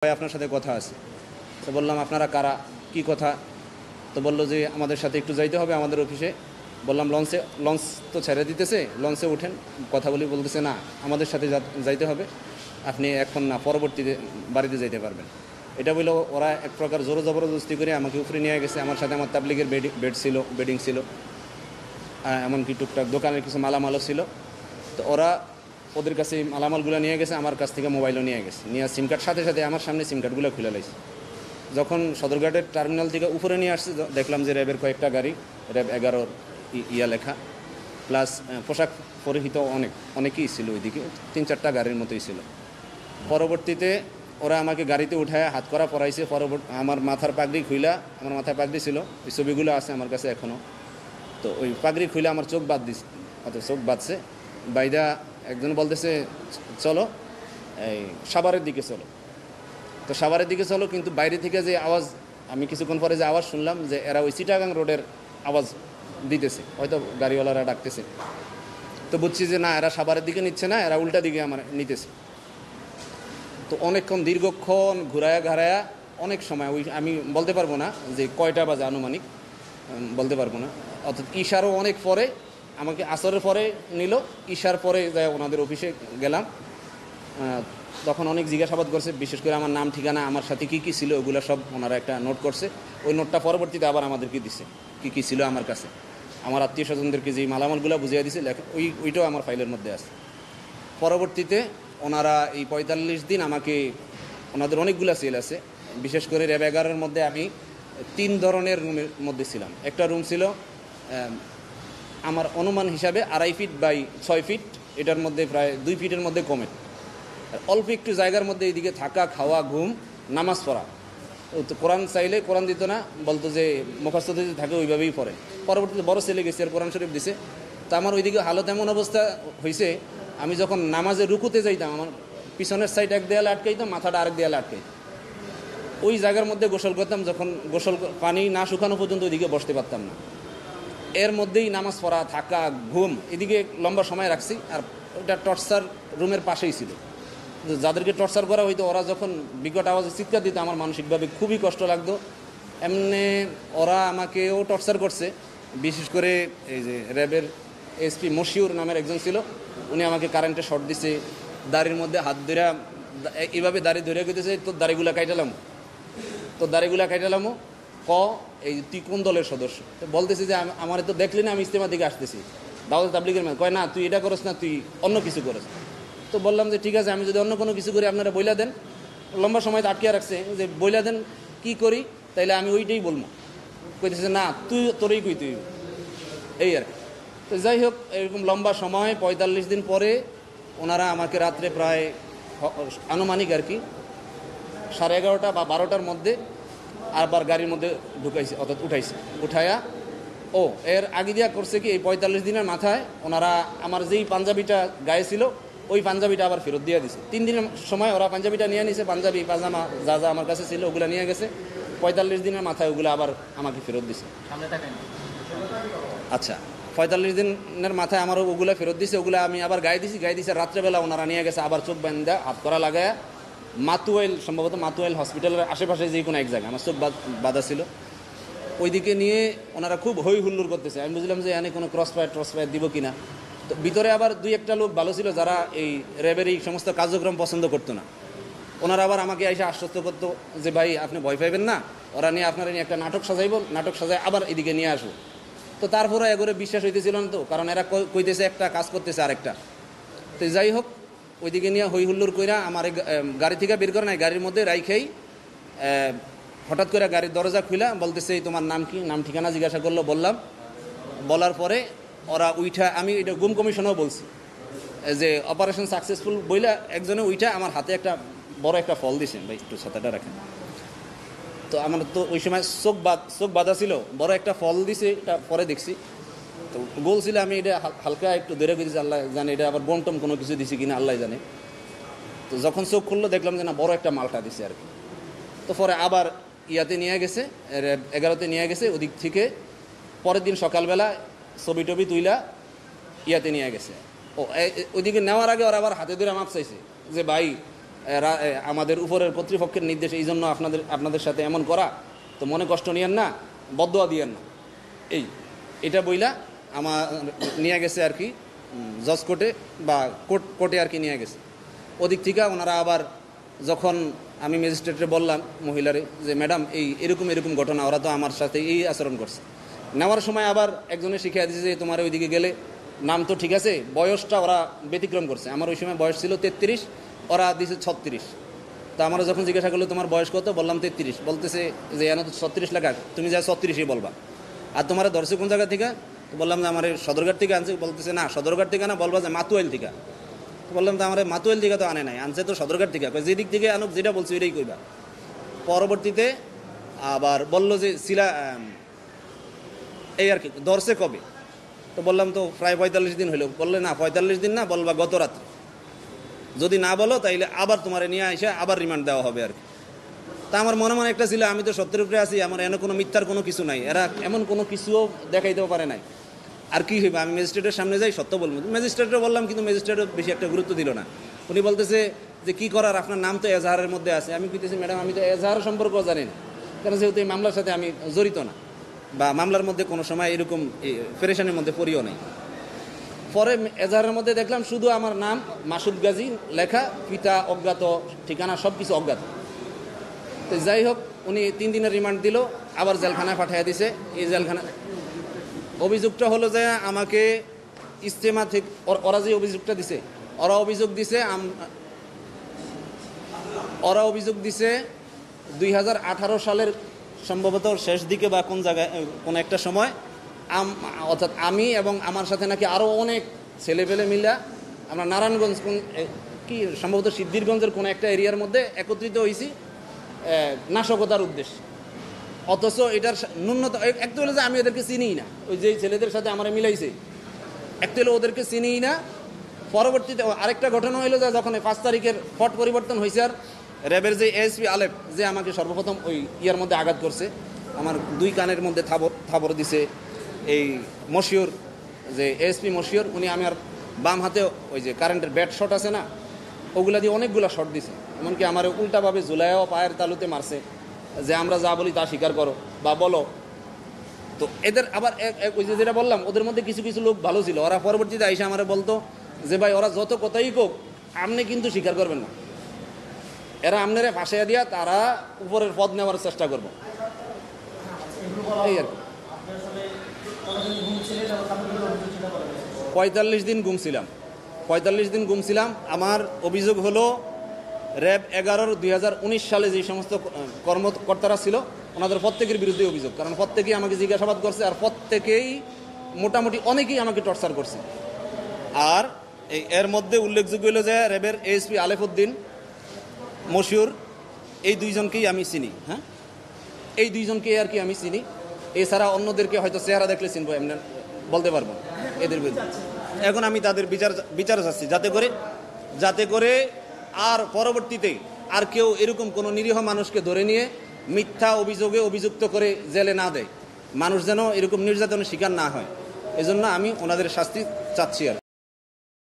ভাই আপনার সাথে কথা আছে। তো বললাম আপনারা কারা, কি কথা? তো বললো যে আমাদের সাথে একটু যাইতে হবে আমাদের অফিসে। বললাম লঞ্চ তো ছেড়ে দিতেছে, লঞ্চে উঠেন কথা বলি। বলতেছে না, আমাদের সাথে যাইতে হবে, আপনি এখন না, পরবর্তীতে বাড়িতে যাইতে পারবেন। এটা বললো ওরা এক প্রকার জোর জবরদস্তি করে আমাকে উপরে নিয়ে গেছে। আমার সাথে আমার তাবলিগের বেডিং ছিল, এমনকি টুকটাক দোকানের কিছু মালামালও ছিল। তো ওরা ওদের কাছে মালামালগুলো নিয়ে গেছে, আমার কাছ থেকে মোবাইলও নিয়ে গেছে, নিয়ে সিম কার্ড সাথে সাথে আমার সামনে সিম কার্ডগুলো খুলে লাইছে। যখন সদরঘাটের টার্মিনাল থেকে উপরে নিয়ে আসছে, দেখলাম যে র্যাবের কয়েকটা গাড়ি, র্যাব 11 ইয়া লেখা, প্লাস পোশাক পরিহিত অনেকেই ছিল, ওইদিকে 3-4টা গাড়ির মতোই ছিল। পরবর্তীতে ওরা আমাকে গাড়িতে উঠায় হাত করা পরাইছে। আমার মাথার পাগড়ি খুইলা, আমার মাথায় পাগড়ি ছিল, ওই ছবিগুলো আছে আমার কাছে এখনও। তো ওই পাগড়ি খুইলা আমার চোখ চোখ বাঁধছে। বাইদা একজন বলতেছে চলো এই সাভারের দিকে চলো। তো সাভারের দিকে চলো, কিন্তু বাইরে থেকে যে আওয়াজ, আমি কিছুক্ষণ পরে যে আওয়াজ শুনলাম যে এরা ওই চিটাগাং রোডের আওয়াজ দিতেছে, হয়তো গাড়িওয়ালারা ডাকতেছে। তো বুঝছি যে না, এরা সাভারের দিকে নিচ্ছে না, এরা উল্টা দিকে আমার নিতেছে। তো অনেকক্ষণ দীর্ঘক্ষণ ঘুরায়া ঘাড়ায়া অনেক সময়, ওই আমি বলতে পারবো না যে কয়টা বাজে আনুমানিক, বলতে পারবো না। অর্থাৎ ঈশারও অনেক পরে আমাকে আসরের পরে নিল, ঈশার পরে যাই ওনাদের অফিসে গেলাম। তখন অনেক জিজ্ঞাসাবাদ করছে, বিশেষ করে আমার নাম ঠিকানা, আমার সাথে কী কী ছিল ওগুলো সব ওনারা একটা নোট করছে। ওই নোটটা পরবর্তীতে আবার আমাদেরকে দিছে, কী কী ছিল আমার কাছে। আমার আত্মীয় স্বজনদেরকে যে মালামালগুলো বুঝিয়ে দিছে, ওইটাও আমার ফাইলের মধ্যে আছে। পরবর্তীতে ওনারা এই 45 দিন আমাকে, ওনাদের অনেকগুলো সেল আছে, বিশেষ করে র্যাব 11-এর মধ্যে আমি 3 ধরনের রুমের মধ্যে ছিলাম। একটা রুম ছিল আমার অনুমান হিসাবে 2.5 ফিট বাই 6 ফিট, এটার মধ্যে প্রায় 2 ফিটের মধ্যে কমে, অল্প একটু জায়গার মধ্যে এইদিকে থাকা, খাওয়া, ঘুম, নামাজ পড়া। তো কোরআন চাইলে কোরআন দিত না, বলতো যে মুখস্থ যদি থাকে ওইভাবেই পড়ে। পরবর্তীতে বড় ছেলে গেছে আর কোরআন শরীফ দিছে। তা আমার ওইদিকে হালত এমন অবস্থা হয়েছে, আমি যখন নামাজে রুকুতে যাইতাম, আমার পিছনের সাইড এক দেয়ালে আটকাইতাম, মাথাটা আরেক দেয়ালে আটকাইতাম। ওই জায়গার মধ্যে গোসল করতাম, যখন পানি না শুকানো পর্যন্ত ওইদিকে বসতে পারতাম না। এর মধ্যেই নামাজ পড়া, থাকা, ঘুম, এদিকে লম্বা সময় রাখছি। আর ওটা টর্চার রুমের পাশেই ছিল। যাদেরকে টর্চার করা হইতো, ওরা যখন বিকট আওয়াজে চিৎকার দিত, আমার মানসিকভাবে খুবই কষ্ট লাগতো। এমনি ওরা আমাকেও টর্চার করছে। বিশেষ করে এই যে র্যাবের এসপি মশিউর নামের একজন ছিল, উনি আমাকে কারেন্টে শর্ট দিছে, দাড়ির মধ্যে হাত ধরে এইভাবে দাড়ি ধরে গেতেছে, তোর দাড়িগুলা কাইটালামো এই তুই কোন দলের সদস্য? তো বলতেছি যে আমার তো দেখলি না, আমি ইস্তেমা দিকে আসতেছি, দাওয়াত তাবলীগের ম্যান। কয় না, তুই এটা করস না, তুই অন্য কিছু করস। তো বললাম যে ঠিক আছে, আমি যদি অন্য কোনো কিছু করি আপনারা বইলা দেন। লম্বা সময় তো আটকে রাখছে, যে বইলা দেন কি করি, তাইলে আমি ওইটাই বলবো। কইতেছে না, তোরই তুই, এই আর কি। তো যাই হোক, এরকম লম্বা সময় 45 দিন পরে ওনারা আমাকে রাত্রে প্রায় আনুমানিক আর কি 11:30 বা 12টার মধ্যে আবার গাড়ির মধ্যে ঢুকাইছে, অর্থাৎ উঠাইয়া এর আগে দিয়া করছে কি, এই 45 দিনের মাথায় ওনারা আমার যেই পাঞ্জাবিটা গায়ে ছিল, ওই পাঞ্জাবিটা আবার ফেরত দিয়ে দিছে। 3 দিনের সময় ওরা পাঞ্জাবিটা নিয়ে নিছে, পাঞ্জাবি পাজামা যা যা আমার কাছে ছিল ওগুলো নিয়ে গেছে। 45 দিনের মাথায় ওগুলো আবার আমাকে ফেরত দিছে। আচ্ছা, 45 দিনের মাথায় আমার ওগুলো ফেরত দিছে, ওগুলো আমি আবার গায়ে দিছি। রাত্রেবেলা ওনারা নিয়ে গেছে আবার চোখ বান্ধা, হাত করা লাগায় মাতুয়াইল, সম্ভবত মাতুয়াইল হসপিটালের আশেপাশে যে কোনো এক জায়গায়, আমার চোখ বাঁধা ছিল, ওইদিকে নিয়ে ওনারা খুব হই হুল্লোড় করতেছে। আমি বুঝলাম যে এখানে কোনো ক্রস ফায়ার দিব কিনা। তো ভিতরে আবার 2-1টা লোক ভালো ছিল, যারা এই র্যাবের এই সমস্ত কার্যক্রম পছন্দ করতো না। ওনারা আবার আমাকে এসে আশ্বস্ত করতো যে ভাই আপনি ভয় পাইবেন না, ওরা নিয়ে আপনারা নিয়ে একটা নাটক সাজায় আবার এদিকে নিয়ে আসবো। তো তারপরে এগোরে বিশ্বাস হইতেছিল না, তো কারণ এরা কইতেছে একটা, কাজ করতেছে আরেকটা। তো যাই হোক, ওইদিকে নিয়ে হই হুল্লোড় কইরা আমার গাড়ি থেকে বের করে নাই, গাড়ির মধ্যে রাইখেই হঠাৎ করে গাড়ির দরজা খুলা বলতেছে তোমার নাম কি, নাম ঠিকানা জিজ্ঞাসা করলো। বলার পরে ওরা উইঠা, আমি এটা গুম কমিশনেও বলছি যে অপারেশন সাকসেসফুল বইলা একজনে উইঠা আমার হাতে একটা বড় একটা ফল দিছেন, ভাই একটু ছাতাটা রাখেন। তো আমার তো ওই সময় চোখ বাঁধা ছিল, বড় একটা ফল দিছে, এটা পরে দেখছি। তো গোল ছিল, আমি এটা হালকা একটু ধরে গেছি, আল্লাহ জানে এটা আবার বন্টম কোনো কিছু দিছি কিনা আল্লাহ জানে। তো যখন চোখ খুললো দেখলাম যে না, বড় একটা মালটা দিছে আর কি। তো পরে আবার ইয়াতে নিয়ে গেছে, 11তে নিয়ে গেছে। ওদিক থেকে পরের দিন সকালবেলা ছবি টবি তুইলা ইয়াতে নিয়ে গেছে। ওইদিকে নেওয়ার আগে ওরা আবার হাতে ধরে মাপ চাইছে যে ভাই আমাদের উপরের কর্তৃপক্ষের নির্দেশ, এই জন্য আপনাদের সাথে এমন করা, তো মনে কষ্ট নিয়েন না, বদদোয়া দিয়েন না। এটা বইলা আমার নিয়ে গেছে আর কি জজ কোর্টে বা কোর্টে আর কি নিয়ে গেছে। ওদিক থেকে ওনারা আবার যখন আমি ম্যাজিস্ট্রেটে বললাম মহিলারে যে ম্যাডাম এরকম ঘটনা, ওরা তো আমার সাথে এই আচরণ করছে, নেওয়ার সময় আবার একজনে শিখিয়ে দিয়েছে যে তোমার ওইদিকে গেলে নাম তো ঠিক আছে, বয়সটা ওরা ব্যতিক্রম করছে। আমার ওই সময় বয়স ছিল 33, ওরা দিছে 36। তা আমরা যখন জিজ্ঞাসা করলো তোমার বয়স কত, বললাম 33, বলতেছে যে এনে তো 36 লেখা, তুমি যা 36ই বলবা। আর তোমার ধরছে কোন জায়গা থেকে, বললাম যে আমার সদরঘাট থেকে আনছে, বলতেছে না সদরঘাট থেকে না, বলবা যে মাতুয়াইল থেকে। বললাম তো আমার মাতুয়াইল থেকে তো আনে নাই, আনছে তো সদরঘাট থেকে। যেদিক থেকে আনুক, যেটা বলছি ওইটাই কইবা। পরবর্তীতে আবার বলল যে এই আর কি ধরছে কবে, তো বললাম তো প্রায় 45 দিন হইল। বললে না 45 দিন না, বলবা গত রাত্রে, যদি না বলো তাইলে আবার তোমার নিয়ে এসে আবার রিমান্ড দেওয়া হবে আর কি। তা আমার মনে মনে একটা ছিল, আমি তো সত্যের উপরে আছি, আমার এনে কোনো মিথ্যার কোনো কিছু নাই, এরা এমন কোনো কিছুও দেখাইতেও পারে নাই। আর কি হইবে, আমি ম্যাজিস্ট্রেটের সামনে যাই সত্য বলবো। ম্যাজিস্ট্রেটও বললাম, কিন্তু ম্যাজিস্ট্রেটও বেশি একটা গুরুত্ব দিল না। উনি বলতেছে যে কি করার, আপনার নাম তো এজাহারের মধ্যে আছে। আমি কইতেছি ম্যাডাম আমি তো এজাহার সম্পর্কেও জানি না, কারণ যেহেতু এই মামলার সাথে আমি জড়িত না, বা মামলার মধ্যে কোনো সময় এরকম পেরেশানির মধ্যে পড়িও নাই। পরে এজাহারের মধ্যে দেখলাম শুধু আমার নাম মাসুদ গাজী লেখা, পিতা অজ্ঞাত, ঠিকানা সব কিছু অজ্ঞাত। তো যাই হোক, উনি 3 দিনের রিমান্ড দিল, আবার জেলখানায় পাঠিয়ে দিছে। এই জেলখানা অভিযোগটা হলো যে আমাকে ইজতেমা থেকে ওরা যে অভিযোগটা দিছে, ওরা অভিযোগ দিছে 2018 সালের সম্ভবত শেষ দিকে বা কোন জায়গায় কোন একটা সময়, অর্থাৎ আমি এবং আমার সাথে নাকি আরও অনেক ছেলেপেলে মিলা আমরা নারায়ণগঞ্জ কি সম্ভবত সিদ্ধিরগঞ্জের কোনো একটা এরিয়ার মধ্যে একত্রিত হয়েছি নাশকতার উদ্দেশ্যে। অথচ এটার ন্যূনতম একটু হলে যে আমি ওদেরকে চিনিই না, ওই যে ছেলেদের সাথে আমার মিলাইছে, একটু হলে ওদেরকে চিনিই না। পরবর্তীতে আরেকটা ঘটনা হইলো যে যখন 5 তারিখের পট পরিবর্তন হয়েছে, আর র্যাবের যে এএসপি আলেপ যে আমাকে সর্বপ্রথম ওই ইয়ার মধ্যে আঘাত করছে, আমার 2 কানের মধ্যে থাবর দিছে। এই মশিউর যে এএসপি মশিউর, উনি আমার বাম হাতে ওই যে কারেন্টের ব্যাট শট আছে না, ওগুলা দিয়ে অনেকগুলো শট দিছে। এমনকি আমার উল্টাভাবে ঝুলাইও পায়ের তালুতে মারছে, যে আমরা যা বলি তা স্বীকার করো বা বলো। তো এদের আবার ওই যে যেটা বললাম, ওদের মধ্যে কিছু কিছু লোক ভালো ছিল, ওরা পরবর্তীতে আইসা আমার বলতো যে ভাই ওরা যত কথাই কোক, আপনি কিন্তু স্বীকার করবেন না, এরা আপনারা ফাঁসিয়ে দিয়া তারা উপরের পদ নেওয়ার চেষ্টা করবো, এই আর কি। 45 দিন ঘুমছিলাম। 45 দিন ঘুমছিলাম। আমার অভিযোগ হলো র্যাব 11-2019 সালে যে সমস্ত কর্মকর্তারা ছিল, ওনাদের প্রত্যেকের বিরুদ্ধে অভিযোগ, কারণ প্রত্যেকেই আমাকে জিজ্ঞাসাবাদ করছে, আর প্রত্যেকেই মোটামুটি অনেকেই আমাকে টর্চার করছে। আর এর মধ্যে উল্লেখযোগ্য হলো যে র্যাবের এএসপি আলেফউদ্দিন মশিউর, এই 2 জনকেই আমি চিনি। হ্যাঁ, এই 2 জনকেই আর কি আমি চিনি। এছাড়া অন্যদেরকে হয়তো চেহারা দেখলে চিনবো, এমনি বলতে পারবো এদের বিরুদ্ধে। এখন আমি তাদের বিচার চাচ্ছি, যাতে করে আর পরবর্তীতে আর কেউ এরকম কোনো নিরীহ মানুষকে ধরে নিয়ে মিথ্যা অভিযোগে অভিযুক্ত করে জেলে না দেয়, মানুষ যেন এরকম নির্যাতনের শিকার না হয়। এজন্য আমি ওনাদের শাস্তি চাচ্ছি আর